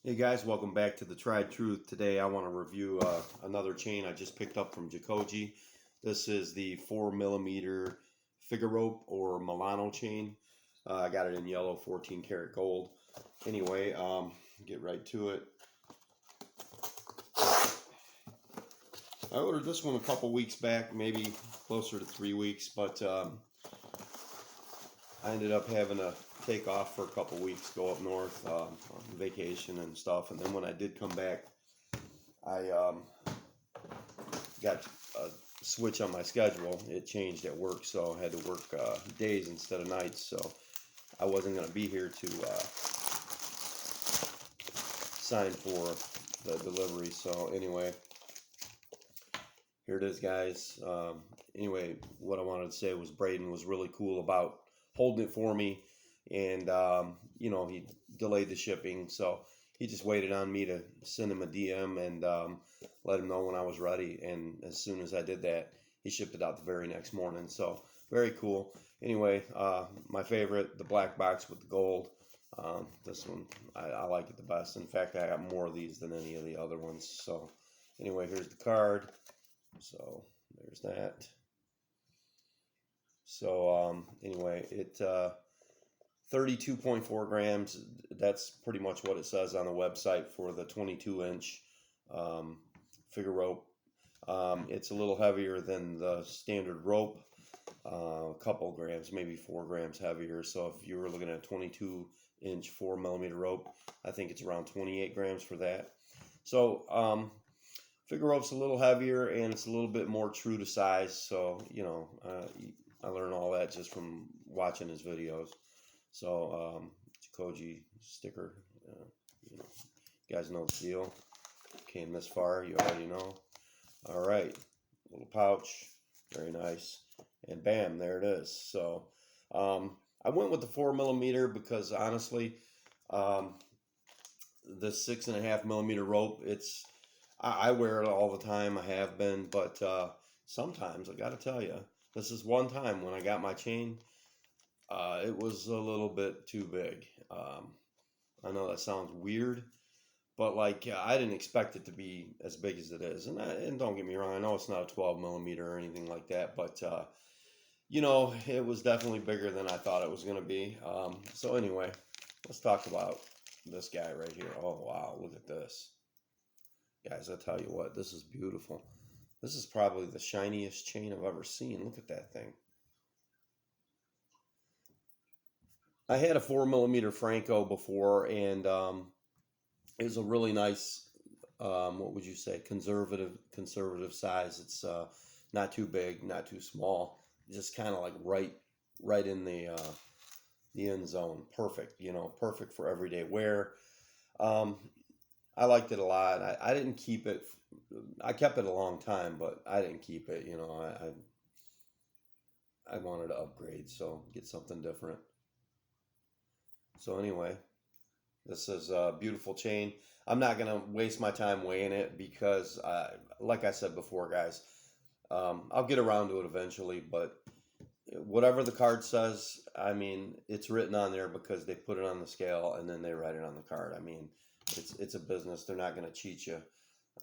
Hey guys, welcome back to the Tried Truth. Today I want to review another chain I just picked up from Jacoje. This is the 4mm Figarope or Milano chain. I got it in yellow, 14 karat gold. Anyway, get right to it. I ordered this one a couple weeks back, maybe closer to 3 weeks, but I ended up having to take off for a couple weeks, go up north on vacation and stuff. And then when I did come back, I got a switch on my schedule. It changed at work, so I had to work days instead of nights. So I wasn't going to be here to sign for the delivery. So anyway, here it is, guys. Anyway, what I wanted to say was Braden was really cool about holding it for me, and you know, he delayed the shipping, so he just waited on me to send him a DM and let him know when I was ready. And as soon as I did that, he shipped it out the very next morning. So very cool. Anyway, my favorite, the black box with the gold. This one, I like it the best. In fact, I got more of these than any of the other ones. So anyway, here's the card. So there's that. So anyway, it 32.4 grams. That's pretty much what it says on the website for the 22-inch Figarope. It's a little heavier than the standard rope, a couple grams, maybe 4 grams heavier. So if you were looking at a 22-inch 4mm rope, I think it's around 28 grams for that. So Figarope's a little heavier and it's a little bit more true to size. So you know, I learned all that just from watching his videos. So Jacoje sticker, you know, you guys know the deal. Came this far, you already know. All right, little pouch, very nice, and bam, there it is. So I went with the 4mm because honestly, the 6.5mm rope, I wear it all the time. I have been, but sometimes I got to tell you, this is one time when I got my chain. It was a little bit too big. I know that sounds weird, but like I didn't expect it to be as big as it is. And don't get me wrong, I know it's not a 12mm or anything like that, but you know, it was definitely bigger than I thought it was going to be. So anyway, let's talk about this guy right here. Oh wow, look at this. Guys, I tell you what, this is beautiful. This is probably the shiniest chain I've ever seen. Look at that thing. I had a 4mm Franco before, and it was a really nice, what would you say, conservative size. It's not too big, not too small, just kind of like right in the end zone. Perfect, you know, perfect for everyday wear. I liked it a lot. I didn't keep it. I kept it a long time, but I didn't keep it. You know, I wanted to upgrade, so get something different. So anyway, this is a beautiful chain. I'm not going to waste my time weighing it because, like I said before, guys, I'll get around to it eventually. But whatever the card says, I mean, it's written on there because they put it on the scale and then they write it on the card. I mean, it's a business. They're not going to cheat you.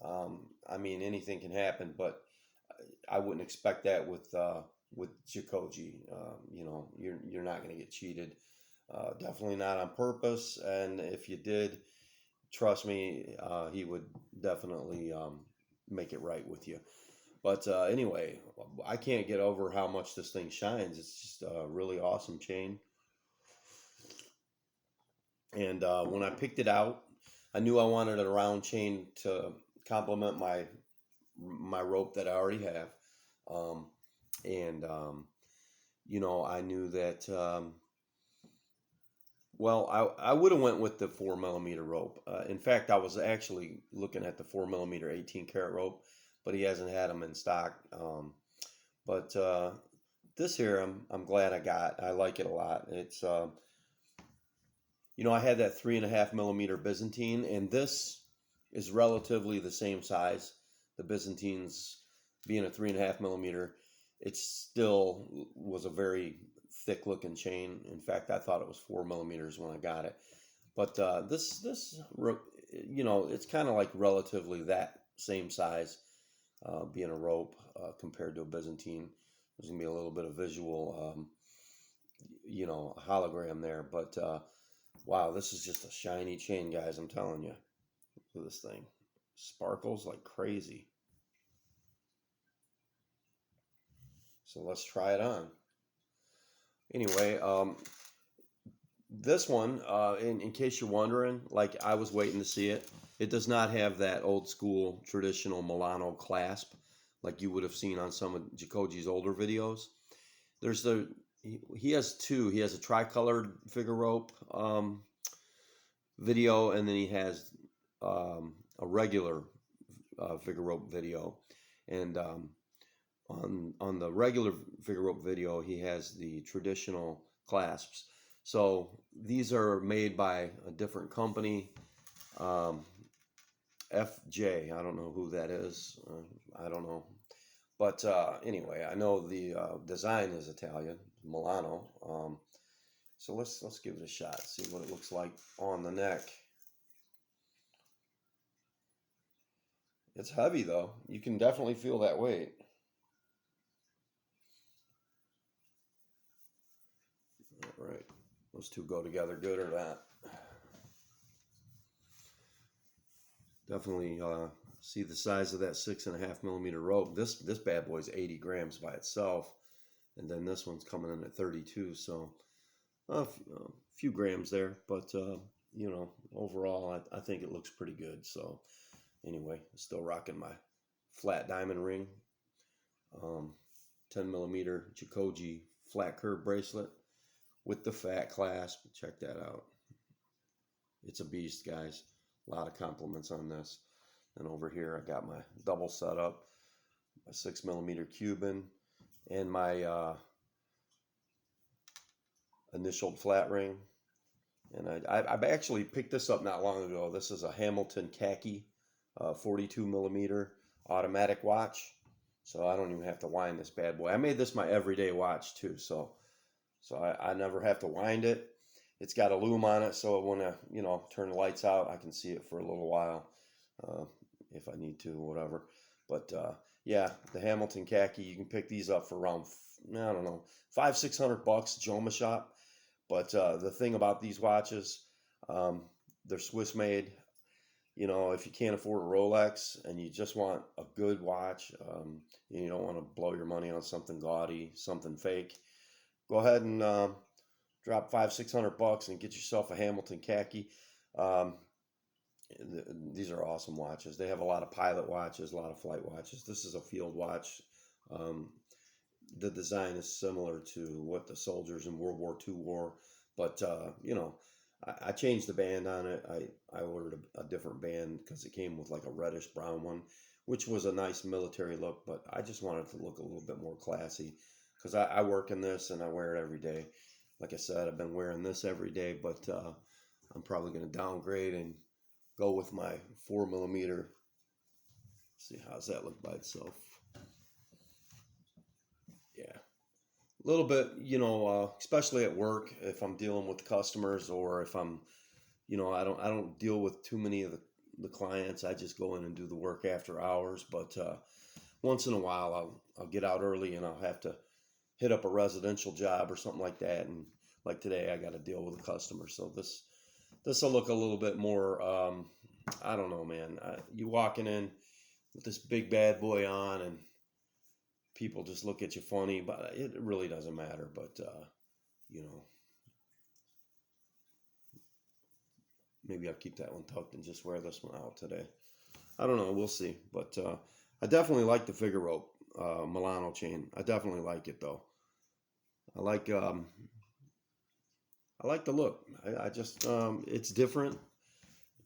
I mean, anything can happen, but I wouldn't expect that with Jacoje. You know, you're not going to get cheated. Definitely not on purpose, and if you did, trust me, he would definitely make it right with you. But anyway, I can't get over how much this thing shines. It's just a really awesome chain. And when I picked it out, I knew I wanted a round chain to complement my rope that I already have. And you know, I knew that. Well, I would have went with the 4mm rope. In fact, I was actually looking at the 4mm 18 karat rope, but he hasn't had them in stock. But this here, I'm glad I got. I like it a lot. It's you know, I had that 3.5mm Byzantine, and this is relatively the same size. The Byzantines being a 3.5mm, it still was a very thick looking chain. In fact, I thought it was 4mm when I got it. But this you know, it's kind of like relatively that same size, being a rope compared to a Byzantine. There's gonna be a little bit of visual, you know, hologram there. But wow, this is just a shiny chain, guys. I'm telling you. Look at this thing. Sparkles like crazy. So let's try it on. Anyway, this one, in case you're wondering, like I was waiting to see it, it does not have that old school traditional Milano clasp like you would have seen on some of Jacoje's older videos. There's he has two. He has a tricolored Figarope video, and then he has a regular Figarope video. And on the regular Figarope video, he has the traditional clasps. So these are made by a different company, FJ. I don't know who that is. I don't know. But anyway, I know the design is Italian, Milano. So let's give it a shot. See what it looks like on the neck. It's heavy though. You can definitely feel that weight. All right, those two go together good or not. Definitely see the size of that 6.5 millimeter rope. This bad boy's 80 grams by itself, and then this one's coming in at 32. So a few grams there, but you know, overall, I think it looks pretty good. So anyway, still rocking my flat diamond ring, 10 millimeter Jacoje flat curve bracelet with the fat clasp. Check that out. It's a beast, guys. A lot of compliments on this. And over here, I got my double setup, my 6 millimeter Cuban, and my initialed flat ring. And I've actually picked this up not long ago. This is a Hamilton khaki 42 millimeter automatic watch. So I don't even have to wind this bad boy. I made this my everyday watch too. So I never have to wind it. It's got a loom on it, so when I, you know, turn the lights out, I can see it for a little while if I need to, whatever. But yeah, the Hamilton khaki, you can pick these up for around, I don't know, $500-600 Joma shop. But the thing about these watches, they're Swiss made. You know, if you can't afford a Rolex and you just want a good watch, you don't want to blow your money on something gaudy, something fake, go ahead and drop $500-600 and get yourself a Hamilton khaki. These are awesome watches. They have a lot of pilot watches, a lot of flight watches. This is a field watch. The design is similar to what the soldiers in World War II wore, but you know, I changed the band on it. I ordered a different band because it came with like a reddish brown one, which was a nice military look, but I just wanted to look a little bit more classy because I work in this and I wear it every day. Like I said, I've been wearing this every day, but I'm probably going to downgrade and go with my 4 millimeter. See, how's that look by itself? Yeah, a little bit, you know, especially at work, if I'm dealing with customers or if I'm, you know, I don't deal with too many of the clients. I just go in and do the work after hours. But once in a while, I'll get out early and I'll have to hit up a residential job or something like that. And like today, I got to deal with a customer. So this will look a little bit more, I don't know, man. You walking in with this big bad boy on and people just look at you funny, but it really doesn't matter. But, you know, maybe I'll keep that one tucked and just wear this one out today. I don't know. We'll see. But I definitely like the Figarope Milano chain. I definitely like it, though. I like the look. I just it's different.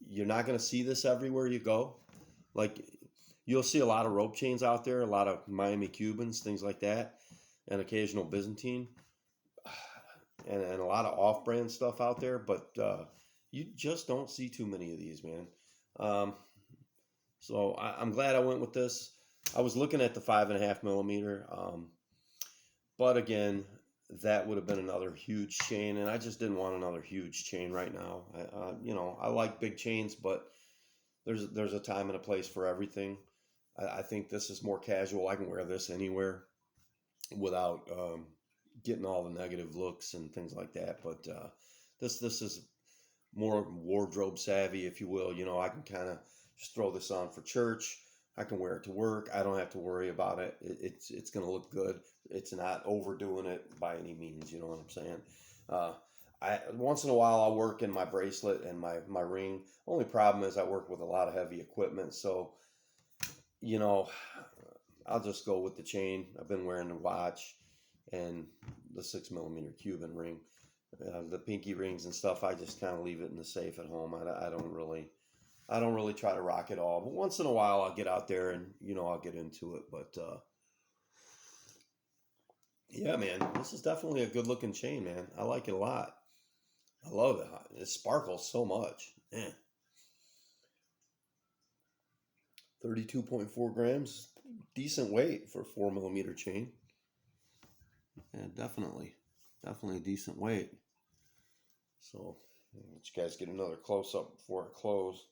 You're not going to see this everywhere you go. Like you'll see a lot of rope chains out there, a lot of Miami Cubans, things like that, and occasional Byzantine, and a lot of off-brand stuff out there. But you just don't see too many of these, man. So I'm glad I went with this. I was looking at the 5.5 millimeter, but again, that would have been another huge chain, and I just didn't want another huge chain right now. You know, I like big chains, but there's a time and a place for everything. I think this is more casual. I can wear this anywhere without getting all the negative looks and things like that. But this is more wardrobe savvy, if you will. You know, I can kind of just throw this on for church. I can wear it to work. I don't have to worry about it. It's going to look good. It's not overdoing it by any means. You know what I'm saying? I once in a while I'll work in my bracelet and my ring. Only problem is I work with a lot of heavy equipment, so you know I'll just go with the chain. I've been wearing the watch and the 6 millimeter Cuban ring. The pinky rings and stuff, I just kind of leave it in the safe at home. I don't really try to rock it all. But once in a while, I'll get out there and I'll get into it. But yeah, man, this is definitely a good looking chain, man. I like it a lot. I love it. It sparkles so much. Man, 32.4 grams, decent weight for a 4 millimeter chain. Yeah, definitely a decent weight. So let you guys get another close up before I close.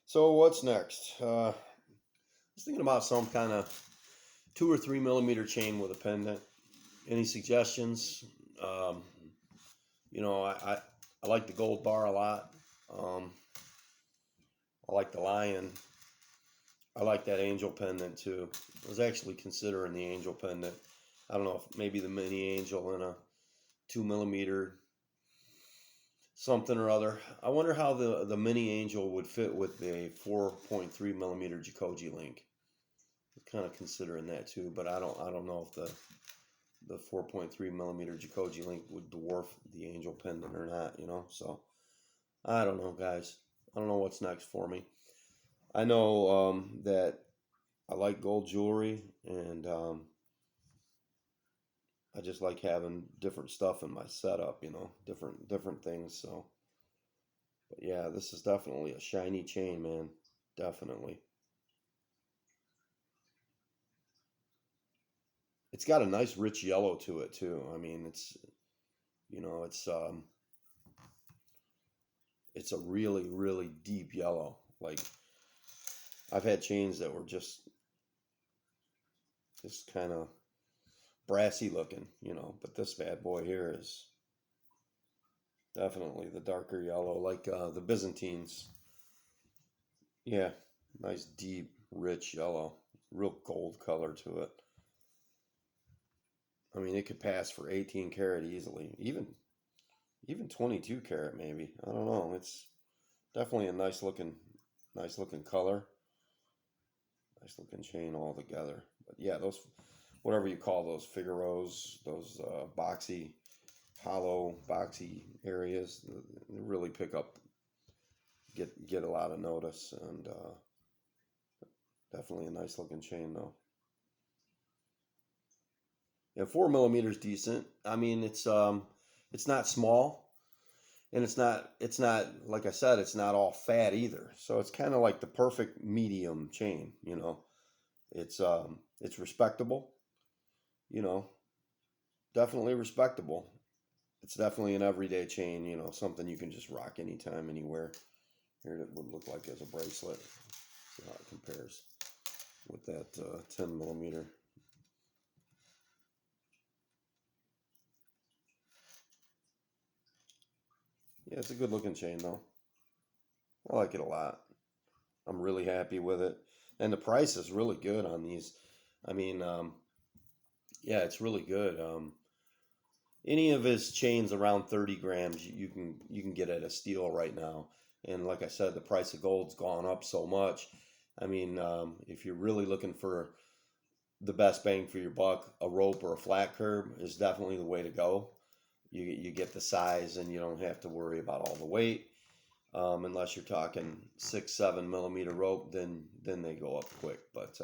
So what's next? I was thinking about some kind of 2 or 3 millimeter chain with a pendant. Any suggestions? I like the gold bar a lot. I like the lion. I like that angel pendant too. I was actually considering the angel pendant. I don't know if maybe the mini angel in a 2 millimeter something or other. I wonder how the mini angel would fit with the 4.3 millimeter Jacoje link. Kind of considering that too, but I don't know if the 4.3 millimeter Jacoje link would dwarf the angel pendant or not. So I don't know, guys. I don't know what's next for me. I know that I like gold jewelry, and I just like having different stuff in my setup, different things. So, but yeah, this is definitely a shiny chain, man. Definitely. It's got a nice rich yellow to it too. I mean, you know, it's um, it's a really, really deep yellow. Like I've had chains that were just kind of brassy looking, but this bad boy here is definitely the darker yellow, like the Byzantines. Yeah, nice deep, rich yellow, real gold color to it. I mean, it could pass for 18 karat easily, even 22 karat maybe. I don't know. It's definitely a nice looking color, nice looking chain all together. But yeah, those whatever you call those Figaros, those hollow boxy areas, they really pick up, get a lot of notice, and definitely a nice looking chain though. Yeah, 4 millimeters decent. I mean, it's not small, and it's not like I said, it's not all fat either. So it's kind of like the perfect medium chain. It's respectable. You know, definitely respectable. It's definitely an everyday chain. Something you can just rock anytime, anywhere. Here it would look like as a bracelet. See how it compares with that 10 millimeter. Yeah, it's a good looking chain though. I like it a lot. I'm really happy with it. And the price is really good on these. I mean, yeah, it's really good. Any of his chains around 30 grams, you can get at a steal right now. And like I said, the price of gold's gone up so much. I mean, if you're really looking for the best bang for your buck, a rope or a flat curb is definitely the way to go. You get the size, and you don't have to worry about all the weight. Unless you're talking 6, 7 millimeter rope, then they go up quick. But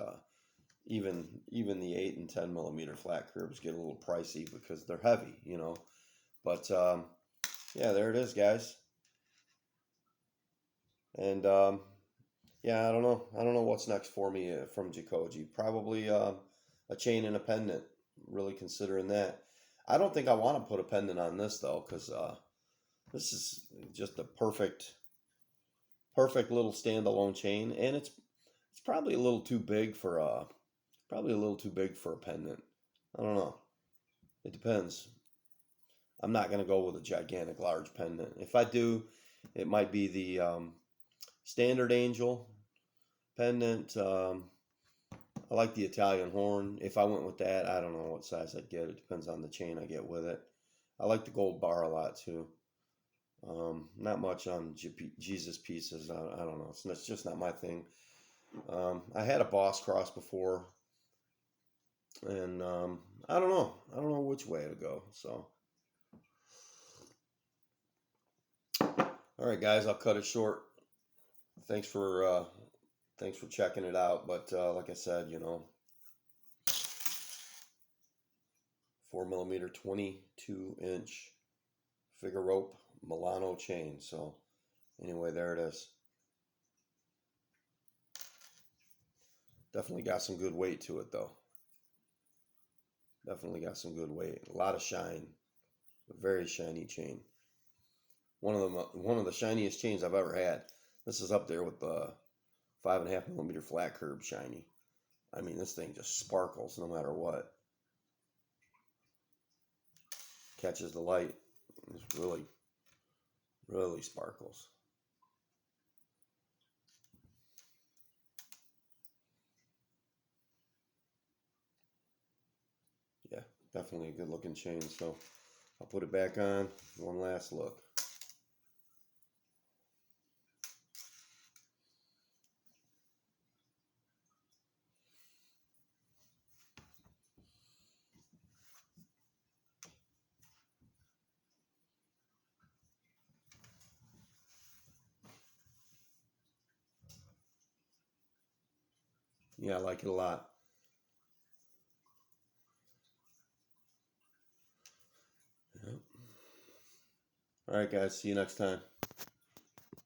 even the 8 and 10 millimeter flat curves get a little pricey because they're heavy. But yeah, there it is, guys. And yeah, I don't know what's next for me from Jacoje. Probably a chain and a pendant. Really considering that. I don't think I want to put a pendant on this though, because This is just a perfect little standalone chain, and it's probably a little too big for a pendant. I don't know. It depends. I'm not gonna go with a gigantic large pendant. If I do, it might be the standard angel pendant. I like the Italian horn. If I went with that, I don't know what size I'd get. It depends on the chain I get with it. I like the gold bar a lot too. Not much on Jesus pieces. I don't know. It's just not my thing. I had a Boss cross before, and I don't know. I don't know which way to go. So, all right, guys, I'll cut it short. Thanks for checking it out. But like I said, 4mm, 22-inch Figarope Milano chain. So anyway, there it is. Definitely got some good weight to it, though. Definitely got some good weight. A lot of shine. A very shiny chain. One of the shiniest chains I've ever had. This is up there with the 5.5mm flat curb shiny. I mean, this thing just sparkles no matter what. Catches the light. It's really, really sparkles. Yeah, definitely a good looking chain. So I'll put it back on. One last look. Yeah, I like it a lot. Yep. All right, guys. See you next time.